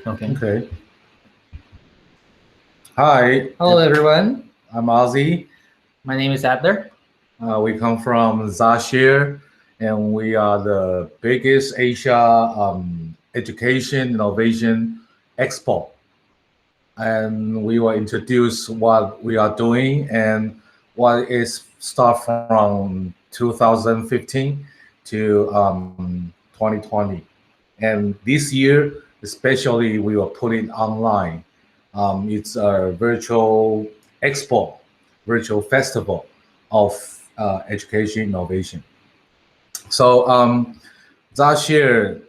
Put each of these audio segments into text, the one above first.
Okay. Okay. Hi, Hello, everyone. I'm Ozzie. My name is Adler. We come from ZA Share, and we are the biggest Asia education innovation expo. And we will introduce what we are doing and what is start from 2015 to 2020. And this year, especially, we will put it online. It's a virtual expo, virtual festival of education innovation. So last year,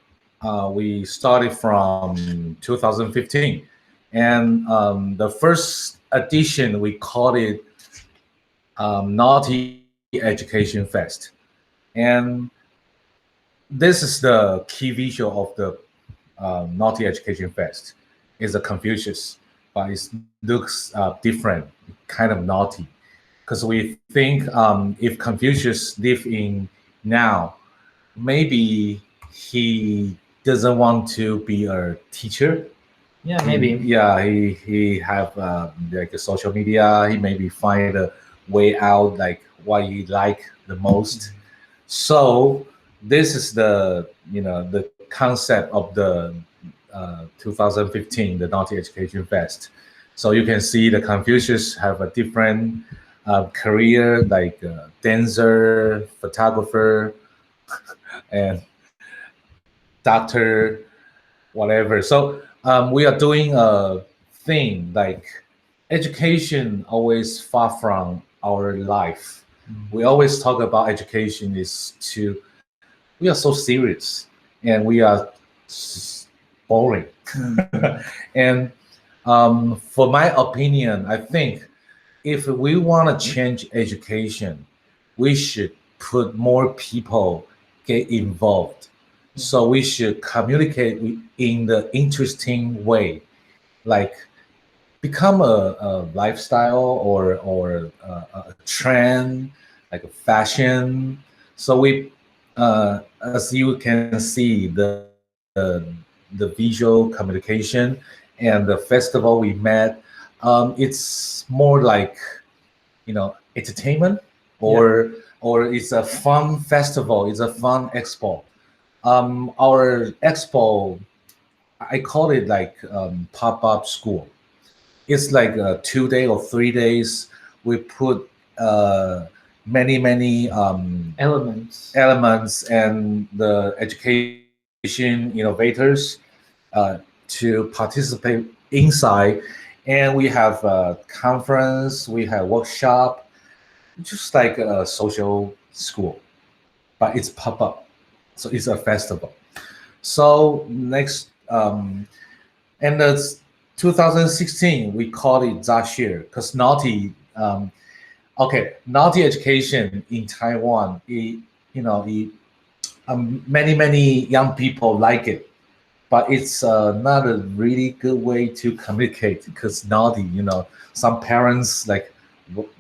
we started from 2015, and the first edition we called it Naughty Education Fest, and this is the key visual of the Naughty Education Fest. Is a Confucius, but it looks different, kind of naughty, because we think if Confucius live in now, maybe he doesn't want to be a teacher. Yeah, maybe. Yeah, he have like a social media. He maybe find a way out, like what he like the most. So this is the the concept of the 2015 the Naughty Education Fest. So you can see the Confucius have a different career, like dancer, photographer, and doctor, whatever. So we are doing a thing like education always far from our life. We always talk about education is to we are so serious and we are boring. And for my opinion, I think if we want to change education, we should put more people get involved. So we should communicate in the interesting way, like become a lifestyle or a trend, like a fashion. So we, as you can see, the visual communication and the festival we met, it's more like entertainment or it's a fun festival. It's a fun expo. Our expo, I call it like pop-up school. It's like 2 day or 3 days. We put many elements and the education innovators uh, to participate inside. And we have a conference, we have workshop, just like a social school, but it's pop-up. So it's a festival. So next, and that's 2016, we called it ZA Share because naughty, naughty education in Taiwan, many young people like it, but it's not a really good way to communicate because naughty, some parents like,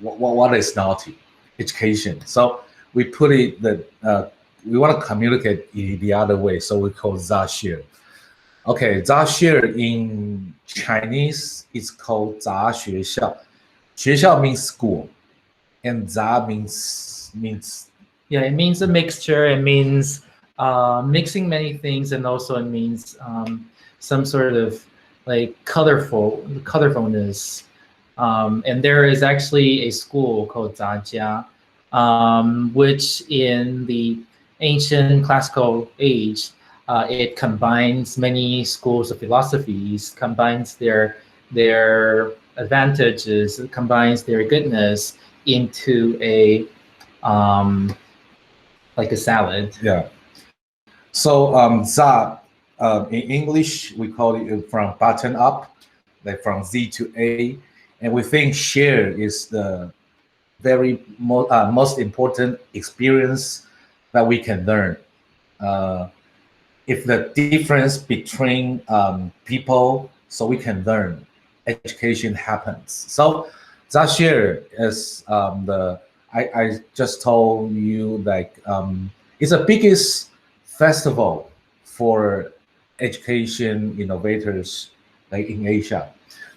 what is naughty education? So we put it that we want to communicate the other way, so we call ZA Share. Okay, 杂学 in Chinese is called 杂学校. 学校 means school, and 杂 means Yeah, it means a mixture. It means mixing many things, and also it means some sort of like colorfulness. And there is actually a school called Zajia, which in the ancient classical age, it combines many schools of philosophies, combines their advantages, combines their goodness into a like a salad. Yeah. So za in English we call it from button up, like from Z to A, and we think share is the most important experience that we can learn. If the difference between people, so we can learn, education happens. So that year is I just told you like it's the biggest festival for education innovators like in Asia.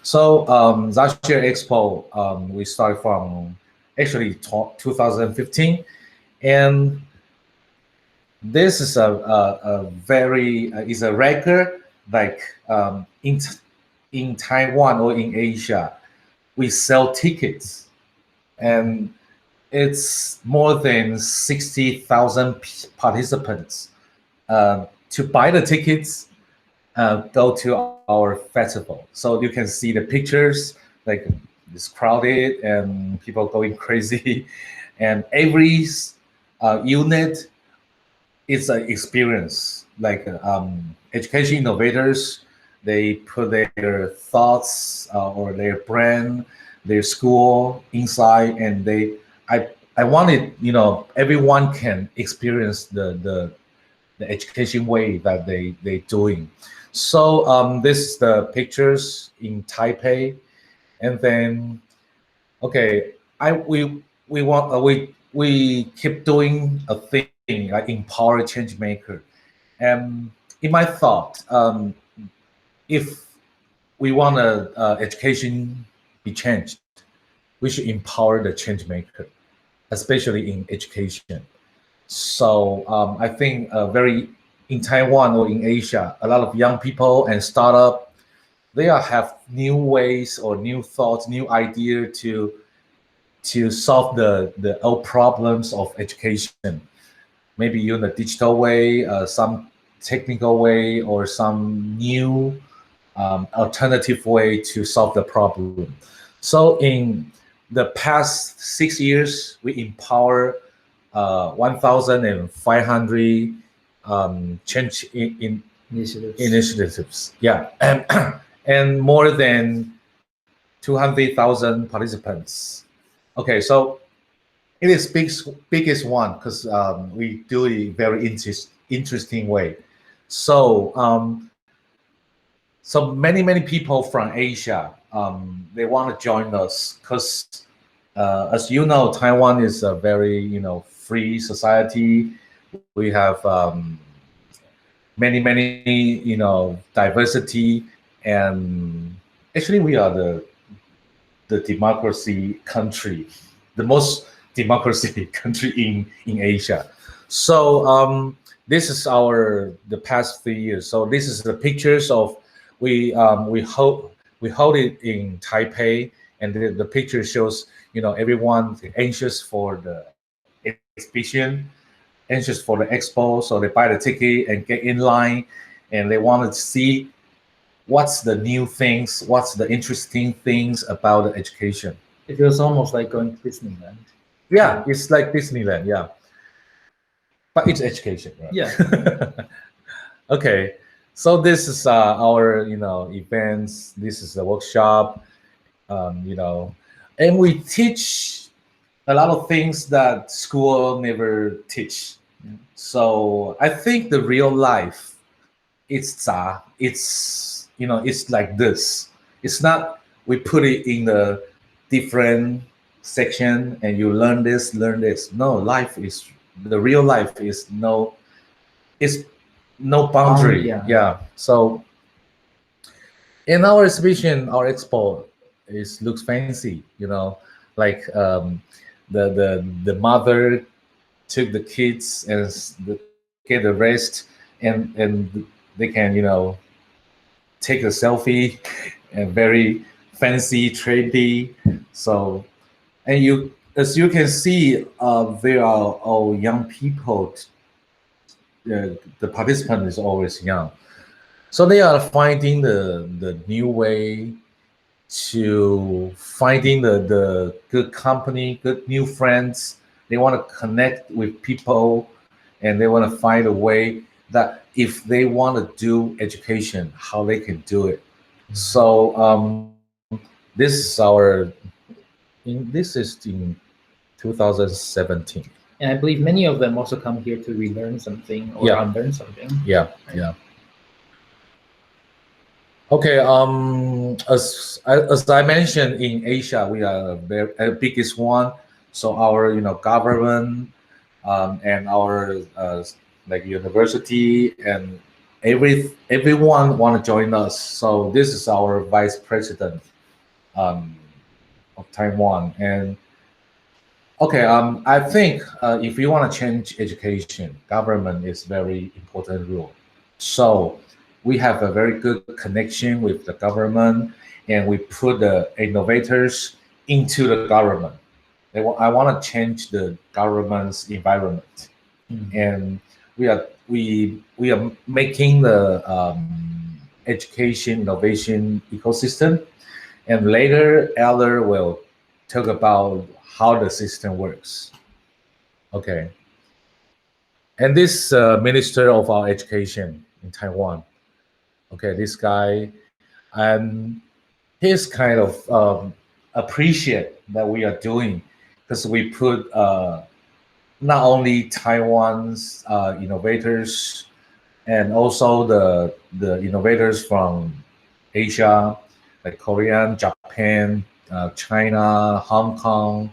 So ZA Share EXPO, we started from actually 2015, and this is a very is a record like in Taiwan or in Asia, we sell tickets, and it's more than 60,000 participants to buy the tickets, go to our festival. So you can see the pictures, like it's crowded and people going crazy, and every unit is an experience. Like education innovators, they put their thoughts or their brand, their school inside, and I wanted, everyone can experience the education way that they doing. So this is the pictures in Taipei, and then okay, we want we keep doing a thing like empower change maker, and in my thought, if we want education be changed, we should empower the change maker, especially in education. So I think very in Taiwan or in Asia, a lot of young people and startup, they have new ways or new thoughts, new idea to solve the old problems of education. Maybe in a digital way, some technical way, or some new alternative way to solve the problem. So in the past 6 years, we empower 1,500 change in initiatives. Yeah, and more than 200,000 participants. Okay, so it is biggest one because we do it very interesting way. So so many people from Asia, they want to join us because as you know, Taiwan is a very free society. We have many diversity, and actually we are the democracy country, the most democracy country in Asia. So this is the past 3 years. So this is the pictures of we hold it in Taipei, and the picture shows everyone anxious for the exhibition, anxious for the expo, so they buy the ticket and get in line, and they want to see what's the new things, what's the interesting things about the education. It feels almost like going to Disneyland. Yeah, it's like Disneyland, yeah. But it's education, right? Yeah. Okay, so this is our events. This is the workshop, and we teach a lot of things that school never teach. So I think the real life, it's it's like this. It's not we put it in the different section and you learn this. No, life is the real life is it's no boundary. Yeah. So in our exhibition, our expo looks fancy. Like the mother took the kids and get a rest, and they can take a selfie and very fancy trendy. So and as you can see, there are all young people. The participant is always young, so they are finding the new way to finding the good company, good new friends. They want to connect with people, and they want to find a way that if they want to do education, how they can do it. So this is this is in 2017. And I believe many of them also come here to relearn something or unlearn something. Yeah, yeah. Okay. As I mentioned, in Asia, we are the biggest one. So our government and our like university and everyone want to join us. So this is our vice president um, of Taiwan. And okay, I think if you want to change education, government is very important role. So we have a very good connection with the government, and we put the innovators into the government. I want to change the government's environment, and we are making the education innovation ecosystem, and later Eller will talk about how the system works. Okay, and this minister of our education in Taiwan. Okay, this guy, and he's kind of appreciate that we are doing because we put not only Taiwan's innovators and also the innovators from Asia, like Korean, Japan, China, Hong Kong,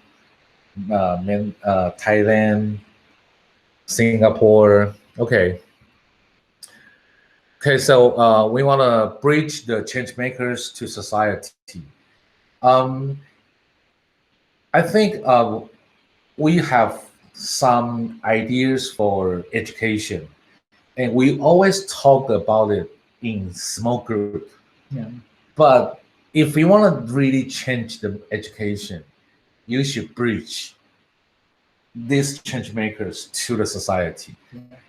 Thailand, Singapore. Okay. Okay, so we want to bridge the change makers to society. Um, I think we have some ideas for education, and we always talk about it in small group. Yeah. But if we want to really change the education, you should bridge these change makers to the society,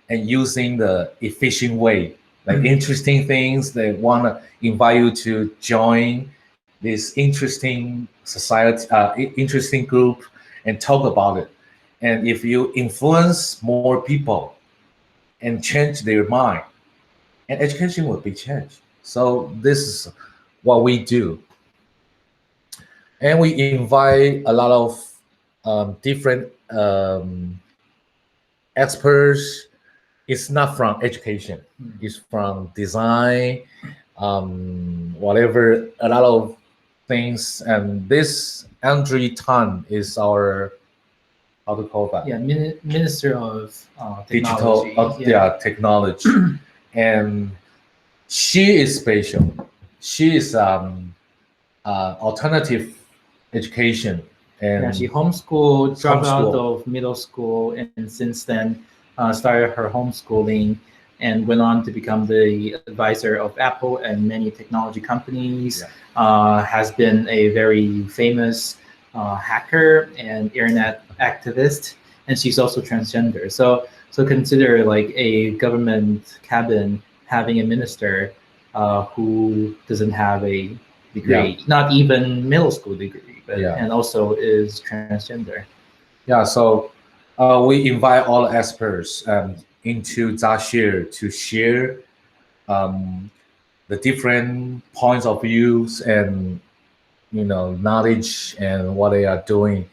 and using the efficient way, like interesting things. They want to invite you to join this interesting society, interesting group, and talk about it. And if you influence more people and change their mind, and education will be changed. So this is what we do. And we invite a lot of different experts. It's not from education, it's from design, whatever, a lot of things. And this Andre Tan is our, how to call that? Yeah, Minister of Digital, Technology. technology. And she is special. She is alternative education. And Yeah, she homeschooled, dropped out of middle school, and since then started her homeschooling and went on to become the advisor of Apple and many technology companies. Yeah. Has been a very famous hacker and internet activist, and she's also transgender. So consider like a government cabin having a minister who doesn't have a degree, not even middle school degree, but and also is transgender. Yeah, so we invite all experts into ZA Share to share the different points of views and knowledge and what they are doing.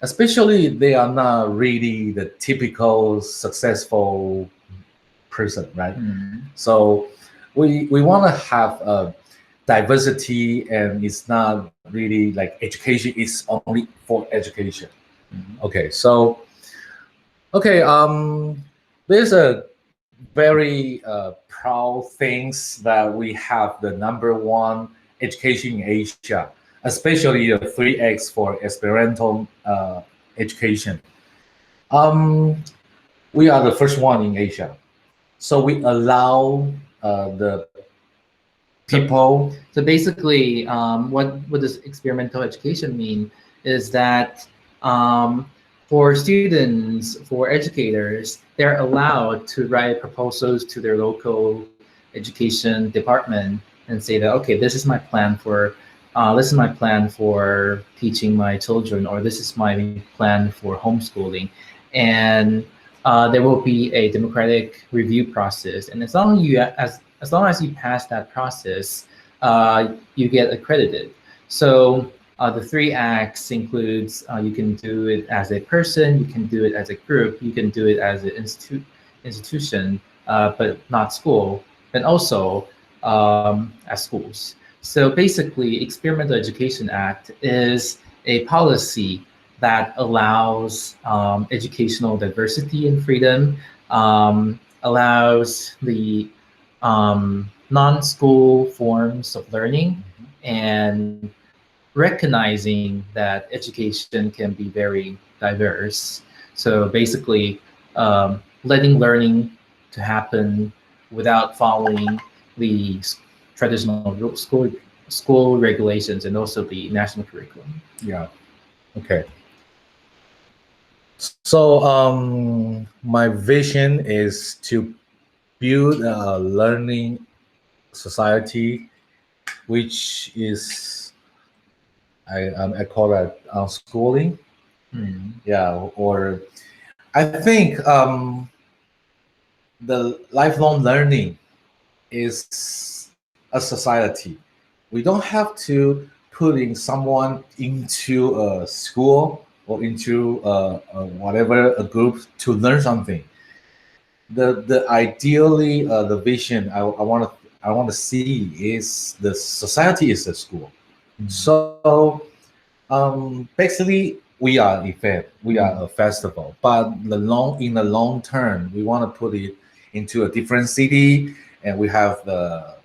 Especially, they are not really the typical successful person, right? So we want to have a diversity, and it's not really like education is only for education. Okay, so there's a very proud things that we have the #1 education in Asia, especially the 3X for Esperanto education. We are the first one in Asia, so we allow the people. So basically, what does experimental education mean is that for students, for educators, they're allowed to write proposals to their local education department and say that, okay, this is my plan for teaching my children, or this is my plan for homeschooling, and there will be a democratic review process, and as long as you pass that process, you get accredited. So the 3 acts includes you can do it as a person, you can do it as a group, you can do it as an institution, but not school, and also as schools. So basically, Experimental Education Act is a policy that allows educational diversity and freedom, allows the non-school forms of learning and recognizing that education can be very diverse. So basically, letting learning to happen without following the traditional school regulations and also the national curriculum. Yeah. Okay. So my vision is to build a learning society, which is I call that schooling. Yeah, or I think the lifelong learning is a society. We don't have to putting someone into a school or into whatever a group to learn something. The ideally the vision I want to see is the society is a school. So basically we are an event, we are a festival, but in the long term we want to put it into a different city, and we have the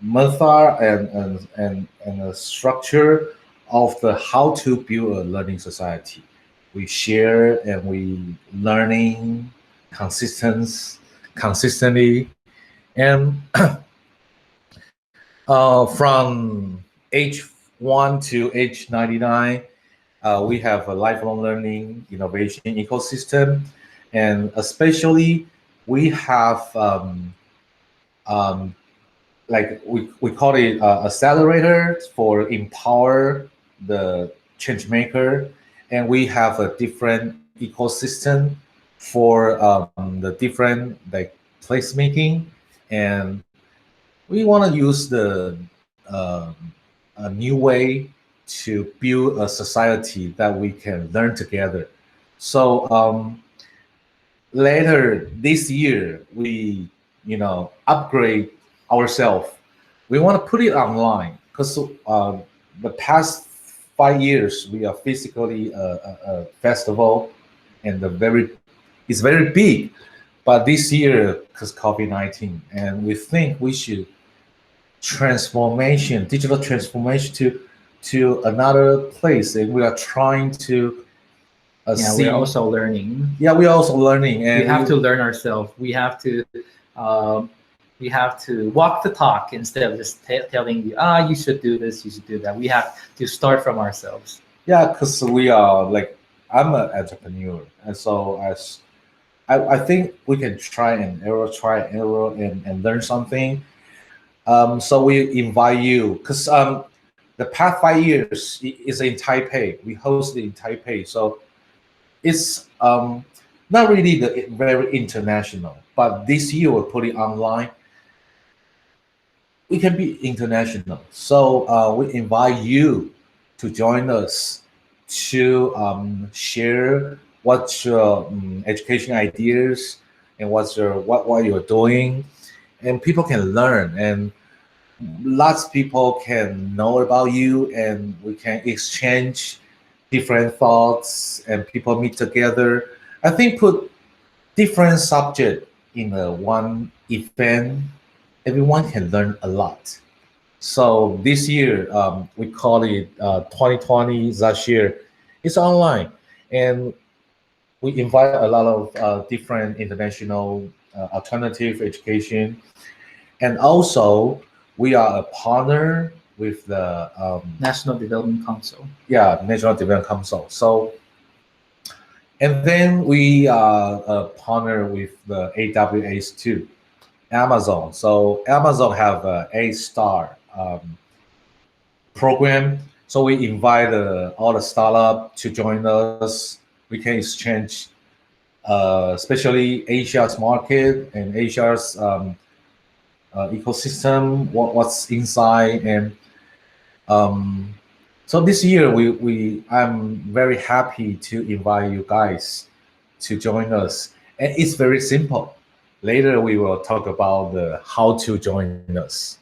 method and a structure of the how to build a learning society. We share and we learning consistently, and from age 1 to age 99, we have a lifelong learning innovation ecosystem, and especially we have like we call it accelerator for empower the change maker, and we have a different ecosystem for the different like placemaking, and we want to use the a new way to build a society that we can learn together. So later this year we upgrade ourselves. We want to put it online because the past 5 years we are physically a festival, and it's very big, but this year because COVID-19, and we think we should digital transformation to another place, and we are trying to see. We're also learning. Yeah, we're also learning, and we have to learn ourselves. We have to walk the talk instead of just telling you, you should do this, you should do that. We have to start from ourselves. Yeah, because we are like, I'm an entrepreneur, and so as I think we can try and error, and learn something. So we invite you because the past 5 years is in Taipei. We hosted in Taipei, so it's not really very international. But this year we're putting online. We can be international, so we invite you to join us to share what's your education ideas and what you're doing, and people can learn, and lots of people can know about you, and we can exchange different thoughts, and people meet together. I think put different subject in one event, everyone can learn a lot. So this year we call it 2020 ZA Share. It's online, and we invite a lot of different international alternative education, and also we are a partner with the National Development Council. Yeah, National Development Council. So, and then we are a partner with the AWS too, Amazon. So Amazon have a A-star program. So we invite all the startup to join us. We can exchange, especially Asia's market and Asia's ecosystem, what's inside, and so this year I'm very happy to invite you guys to join us, and it's very simple. Later we will talk about the how to join us.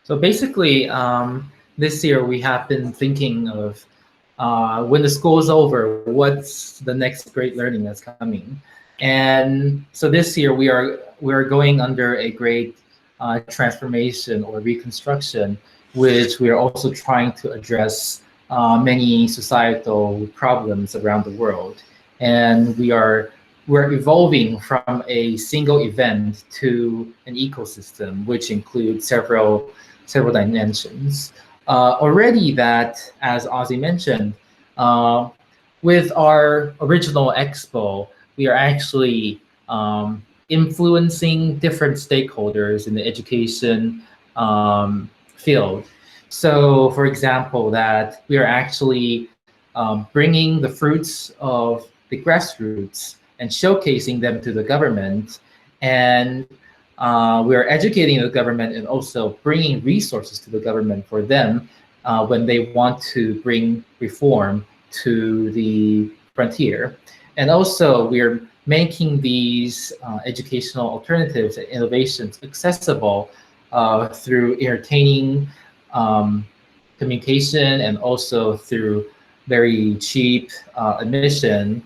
So basically, this year we have been thinking of when the school is over, what's the next great learning that's coming? And so this year we're going under a great transformation or reconstruction, which we are also trying to address many societal problems around the world. And we're evolving from a single event to an ecosystem, which includes several dimensions. Already that, as Ozzie mentioned, with our original expo, we are actually influencing different stakeholders in the education field. So, for example, that we are actually bringing the fruits of the grassroots and showcasing them to the government, and we are educating the government and also bringing resources to the government for them when they want to bring reform to the frontier. And also, we are making these educational alternatives and innovations accessible through entertaining communication and also through very cheap admission.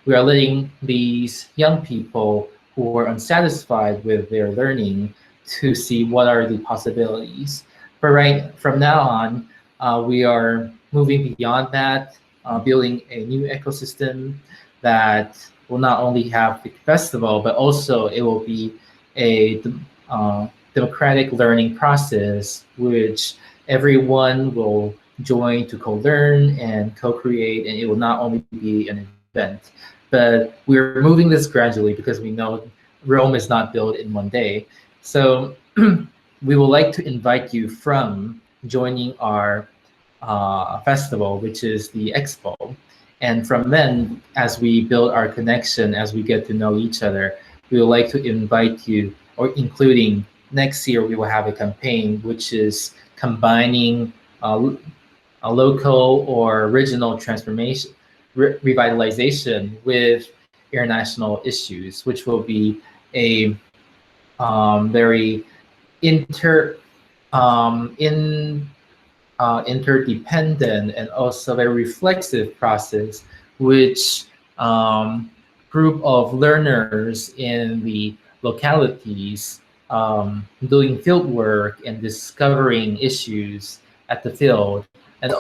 We are letting these young people who are unsatisfied with their learning to see what are the possibilities. But from now on, we are moving beyond that, building a new ecosystem that will not only have the festival, but also it will be a democratic learning process, which everyone will join to co-learn and co-create, and it will not only be an event. But we're moving this gradually because we know Rome is not built in one day. So we would like to invite you from joining our festival, which is the expo. And from then, as we build our connection, as we get to know each other, we would like to invite you, or including next year, we will have a campaign which is combining a local or regional transformation, revitalization with international issues, which will be a very interdependent and also very reflexive process, which group of learners in the localities doing field work and discovering issues at the field,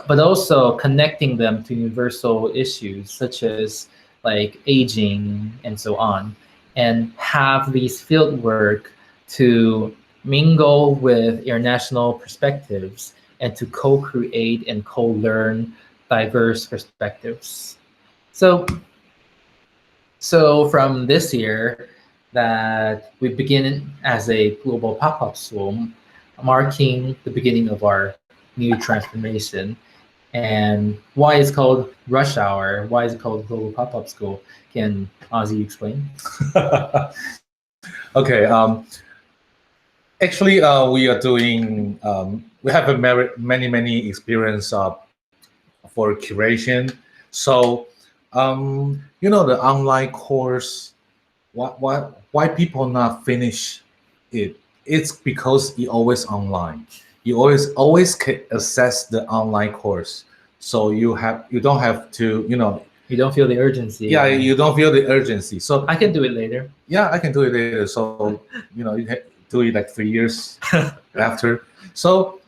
but also connecting them to universal issues such as like aging and so on, and have these field work to mingle with international perspectives and to co-create and co-learn diverse perspectives. So from this year that we begin as a global pop-up school, marking the beginning of our new transformation. And why it's called Rush Hour, why is it called Global Pop-Up School? Can Ozzie explain? Okay. Actually, we are doing, we have a many experience for curation. So, the online course, why people not finish it? It's because it always online. You always can access the online course. So you don't have to, You don't feel the urgency. yeah, you don't feel the urgency. So I can do it later. yeah, I can do it later. So, you do it like 3 years after. So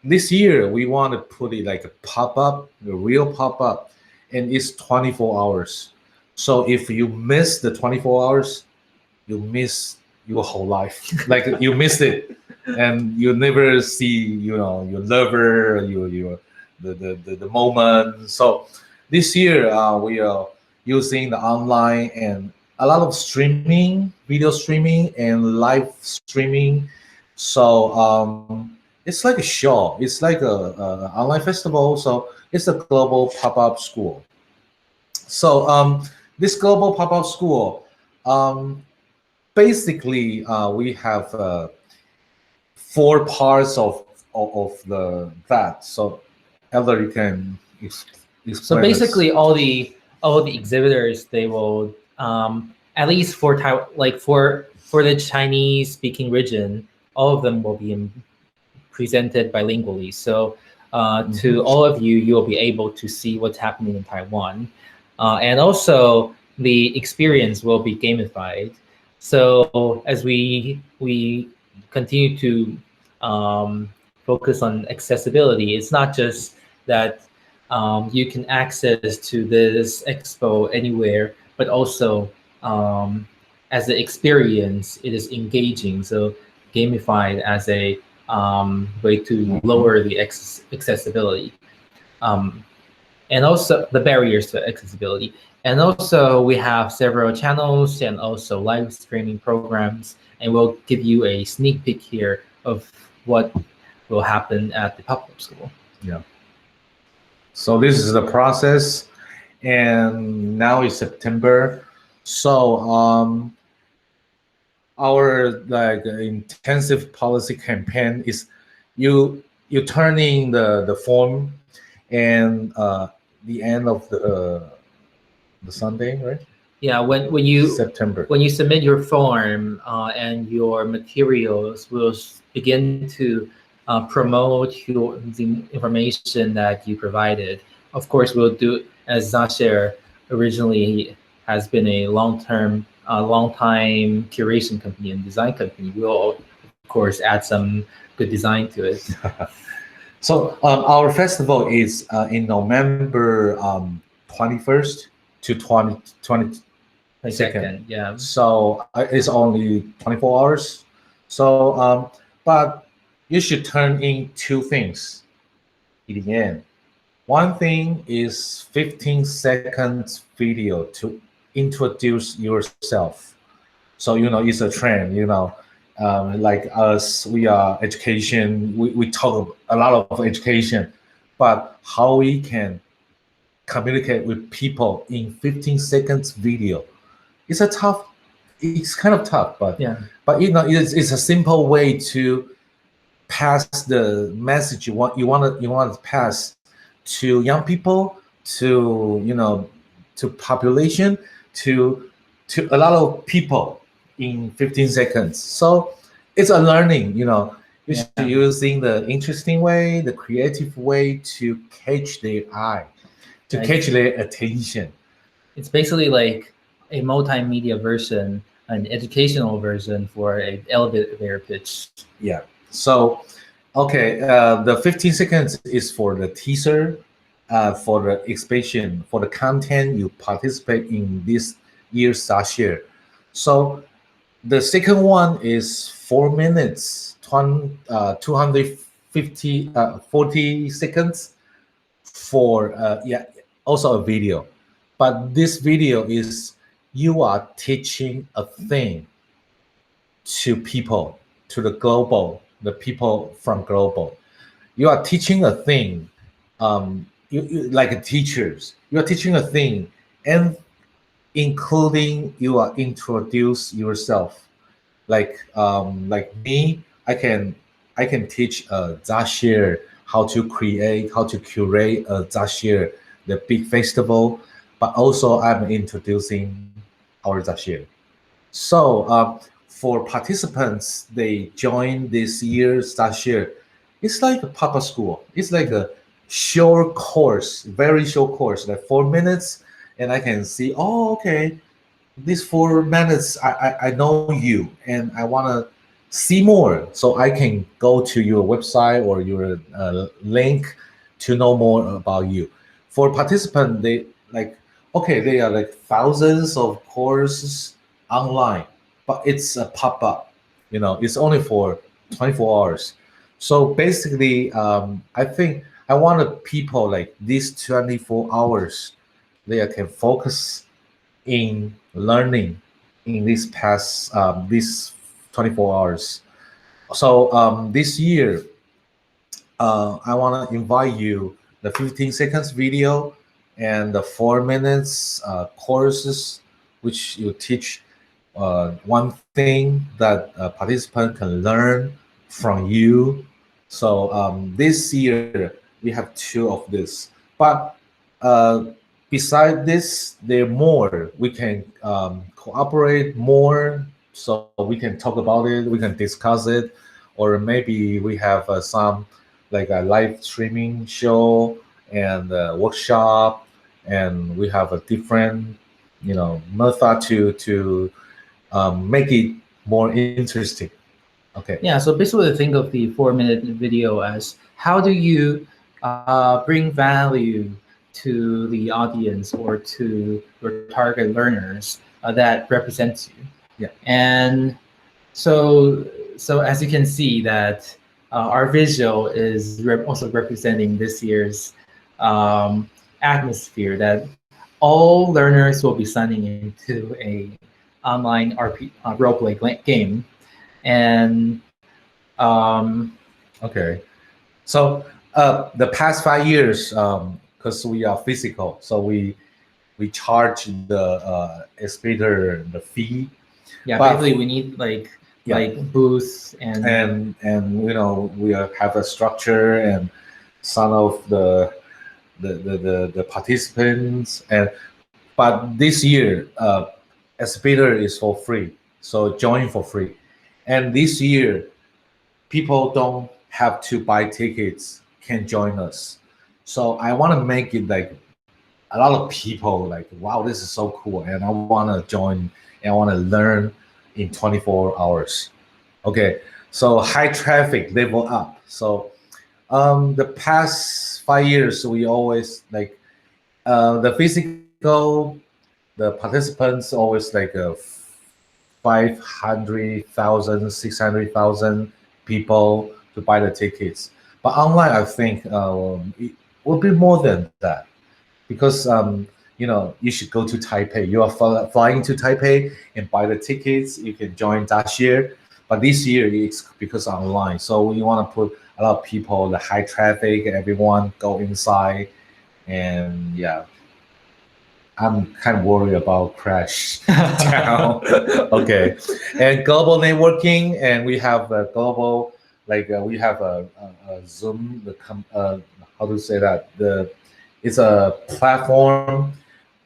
this year we want to put it like a pop-up, a real pop-up, and it's 24 hours. So if you miss the 24 hours, you miss your whole life. Like you miss it, and you never see, your lover, the moment. So this year we are using the online and a lot of streaming, video streaming, and live streaming. So it's like a show. It's like a online festival. So it's a global pop-up school. So this global pop-up school, basically we have 4 parts of that. So Elder, you can explain. So basically, all the exhibitors, they will at least for Taiwan, like for the Chinese speaking region, all of them will be presented bilingually. So to all of you, you will be able to see what's happening in Taiwan, and also the experience will be gamified. So as we continue to focus on accessibility, it's not just that you can access to this expo anywhere, but also as an experience, it is engaging. So gamified as a way to lower the accessibility. Um, and also the barriers to accessibility. And also we have several channels and also live streaming programs, and we'll give you a sneak peek here of what will happen at the PopUp School. Yeah. So this is the process, and now it's September. So our like intensive policy campaign is you turning the form and the end of the Sunday, right? Yeah, when you September. when you submit your form and your materials, we'll begin to promote the information that you provided. Of course, we'll do as ZA Share originally has been a long time curation company and design company. We'll of course add some good design to it. So our festival is in November 21st to 22nd. Yeah. So it's only 24 hours. So, but you should turn in two things in the end. One thing is 15 seconds video to introduce yourself. So, it's a trend, like us, we are education, we talk a lot of education, but how we can communicate with people in 15 seconds video, it's kind of tough, but Yeah. but it's a simple way to pass the message you want to pass to young people, to population, to a lot of people in 15 seconds. So it's a learning, you should be using the interesting way, the creative way to catch their eye, to catch their attention. It's basically like a multimedia version, an educational version for an elevator pitch. Yeah. So, okay, the 15 seconds is for the teaser, for the exhibition, for the content you participate in this year's ZA Share. So the second one is 4 minutes, 250, 40 seconds for, also a video. But this video is you are teaching a thing to people, to the people from global. You are teaching a thing, like teachers. You are teaching a thing, and including you are introduce yourself. Like me, I can teach ZA Share how to create, how to curate a ZA Share, the big festival, but also I'm introducing our ZA Share. So for participants, they join this year's ZA Share. It's like a PopUp School. It's like a short course, very short course, like 4 minutes, and I can see, oh, okay, these 4 minutes, I know you, and I want to see more. So I can go to your website or your link to know more about you. For participants, they are like thousands of courses online, but it's a pop-up, it's only for 24 hours. So basically, I think I want people like these 24 hours, they can focus in learning in these 24 hours. So this year, I want to invite you the 15 seconds video and the 4 minutes courses, which you teach one thing that a participant can learn from you. So this year we have 2 of this, but beside this, there are more. We can cooperate more, so we can talk about it, we can discuss it, or maybe we have some like a live streaming show and workshop, and we have a different, method to make it more interesting. Okay. Yeah, so basically think of the 4-minute video as how do you bring value to the audience or to your target learners that represents you. Yeah. And so as you can see that our visual is also representing this year's atmosphere that all learners will be signing into a online role-play game. And Okay. So the past 5 years, because we are physical, so we charge the exhibitor the fee. yeah, But- basically we need like Yeah. booths and you know, we have a structure and some of the participants, but this year exhibitor is for free, so join for free. And this year people don't have to buy tickets, can join us. So I want to make it like a lot of people like, wow, this is so cool, and I want to join and I want to learn in 24 hours. Okay, so high traffic, level up. So the past 5 years we always like the physical, the participants always like 500,000, 600,000 people to buy the tickets. But online, I think it will be more than that, because you know, you should go to Taipei. You are flying to Taipei and buy the tickets. You can join that year. But this year it's because online. So we want to put a lot of people, the high traffic, everyone go inside, and yeah. I'm kind of worried about crash down. Okay, and global networking, and we have a global, like we have a Zoom. How to say that? It's a platform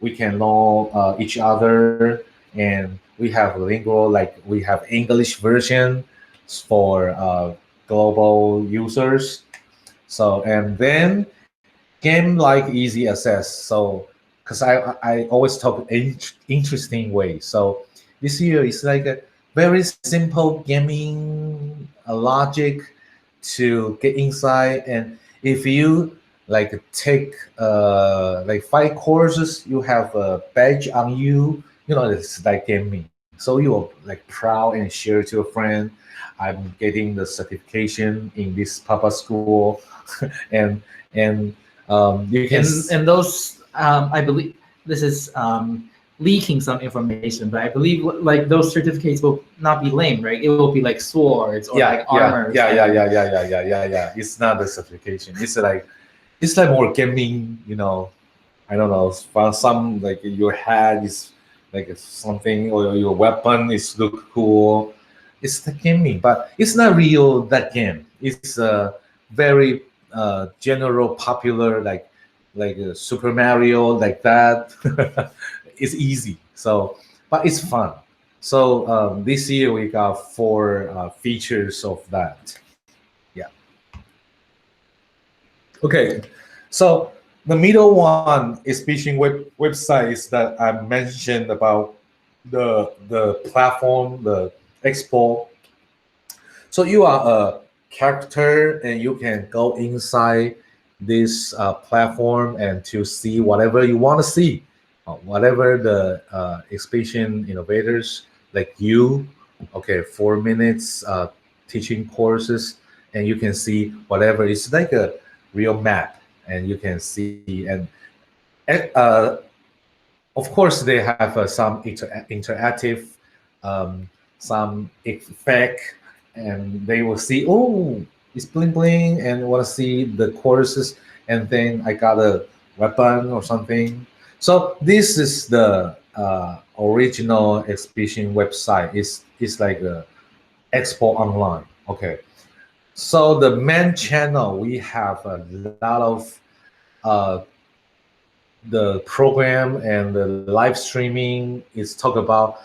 we can know each other, and we have lingual, like we have English version for global users. So and then game like easy access. So because I always talk interesting way. So this year is like a very simple gaming logic to get inside. And if you like take like 5 courses, you have a badge on you. You know, it's like gaming. So you are like proud and share to a friend. I'm getting the certification in this PopUp School, and you can and those I believe this is leaking some information, but I believe like those certificates will not be lame, right? It will be like swords or like armor. Yeah. It's not the certification. It's like more gaming. You know, I don't know. Some like your hat is like something, or your weapon is look cool. It's the gaming, but it's not real that game. It's very general popular, like Super Mario, like that. It's easy. So, but it's fun. So this year we got 4 features of that. Yeah. Okay. So the middle one is speaking websites that I mentioned about the platform, the expo. So you are a character and you can go inside this platform and to see whatever you want to see, whatever the exhibition innovators like you. Okay, 4 minutes teaching courses, and you can see whatever. It's like a real map, and you can see. And uh, of course, they have some interactive, some effect, and they will see, oh, it's bling bling, and want to see the courses, and then I got a weapon or something. So this is the original exhibition website. It's like a expo online. Okay. So the main channel, we have a lot of uh, the program, and the live streaming is talk about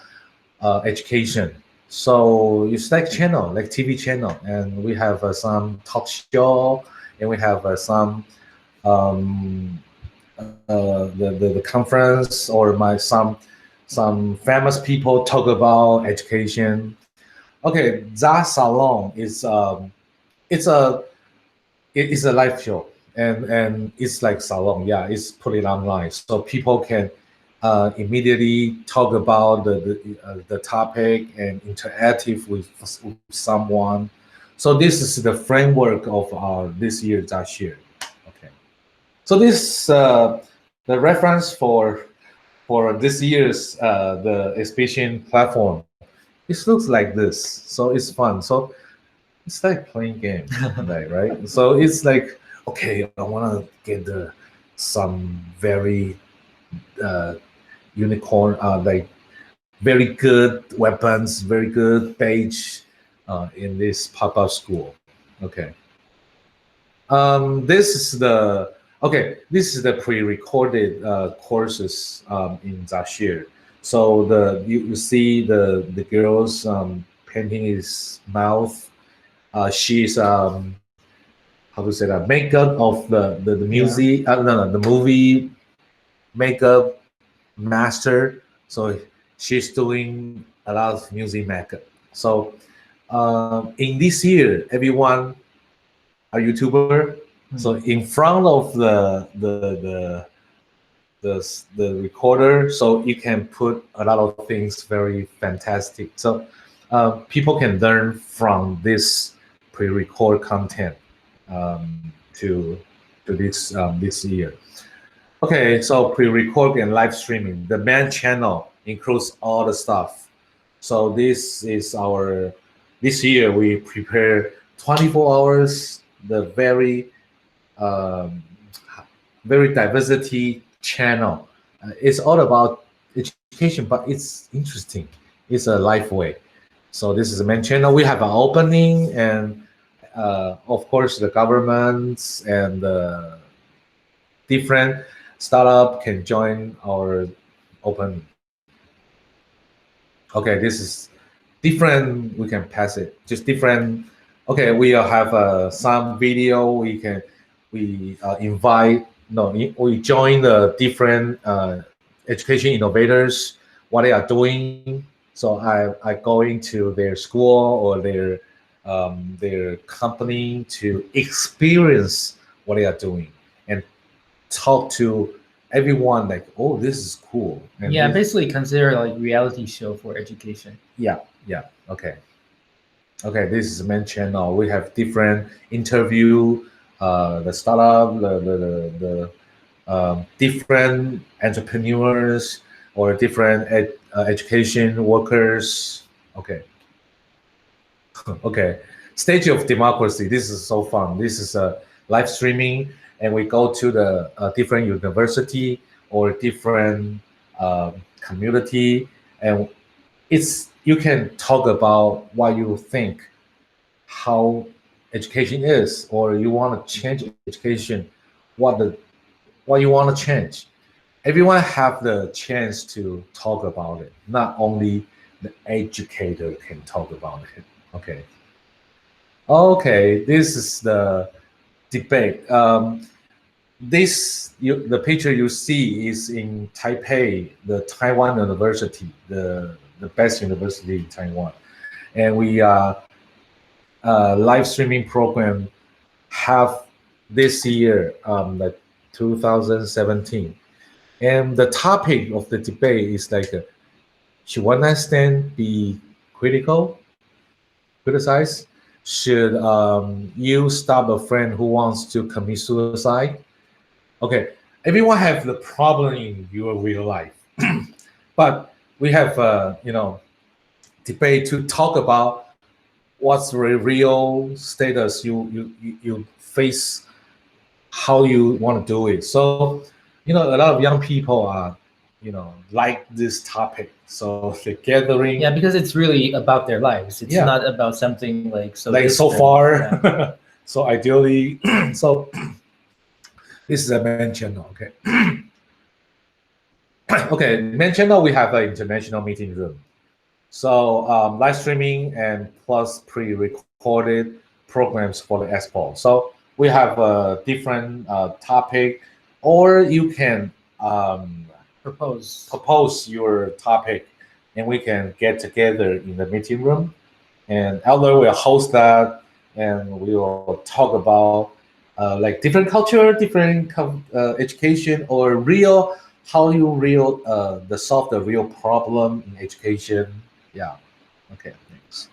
education. So it's like channel, like TV channel, and we have some talk show, and we have some the conference, or some some famous people talk about education. Okay, that salon is it's a it is a live show, and it's like salon. Yeah, it's put it online so people can immediately talk about the topic and interactive with someone. So this is the framework of this year's ZA Share. Okay, so this the reference for this year's the exhibition platform. It looks like this, so it's fun. So it's like playing game, right? So it's like, okay, I want to get some very uh, unicorn, like very good weapons, very good page in this pop-up school. Okay. This is the This is the pre-recorded courses in ZA Share. So you see the girls painting his mouth. She's how to say that, makeup of the music, no, the movie makeup master. So she's doing a lot of music makeup. So in this year, everyone a YouTuber. So in front of the recorder, so you can put a lot of things very fantastic. So people can learn from this pre-record content to this year. Okay, so pre-record and live streaming. The main channel includes all the stuff. So this year we prepare 24 hours, the very very diversity channel. It's all about education, but it's interesting. It's a live way. So this is the main channel. We have an opening, and of course the governments and different startup can join our opening. Okay, this is different. We can pass it. Just different. Okay, we have some video. We invite. No, we join the different education innovators. What they are doing. So I go into their school or their company to experience what they are doing and talk to everyone like, oh, this is cool. And yeah, basically consider like reality show for education. Yeah. Okay, this is the main channel. We have different interview, the startup, the different entrepreneurs or different education workers. Okay. Okay. Stage of democracy. This is so fun. This is a live streaming, and we go to the different university or different community, and you can talk about what you think, how education is, or you want to change education, what you want to change. Everyone have the chance to talk about it. Not only the educator can talk about it. Okay. Okay, this is the debate. The picture you see is in Taipei, the Taiwan University, the best university in Taiwan, and we live streaming program have this year, like 2017, and the topic of the debate is like, should one night stand be criticized? Should you stop a friend who wants to commit suicide? Okay, everyone have the problem in your real life, but we have debate to talk about what's the real status you face, how you want to do it. So a lot of young people are like this topic, so the gathering. Yeah, because it's really about their lives. It's not about something like so far. Yeah. So ideally, so this is a main channel. Okay. Okay, main channel, we have an international meeting room. So live streaming and plus pre-recorded programs for the expo. So we have a different topic, or you can propose your topic, and we can get together in the meeting room, and Elder will host that, and we will talk about like different culture, different education, or real how you solve the real problem in education. Yeah. Okay. Thanks.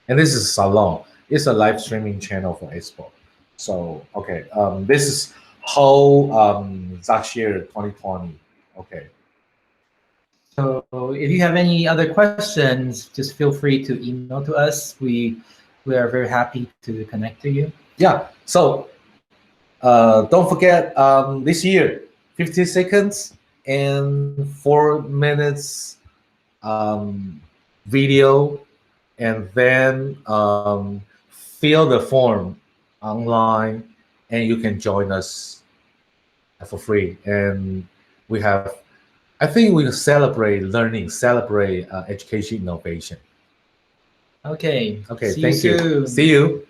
And this is Salon. It's a live streaming channel for Expo. So okay, this is how ZA Share 2020. Okay. So if you have any other questions, just feel free to email to us. We are very happy to connect to you. Yeah. So don't forget this year, 50 seconds and 4 minutes video, and then fill the form online, and you can join us for free. And we have, I think we celebrate learning, celebrate education innovation. Okay. Okay, See thank you you. soon. See you.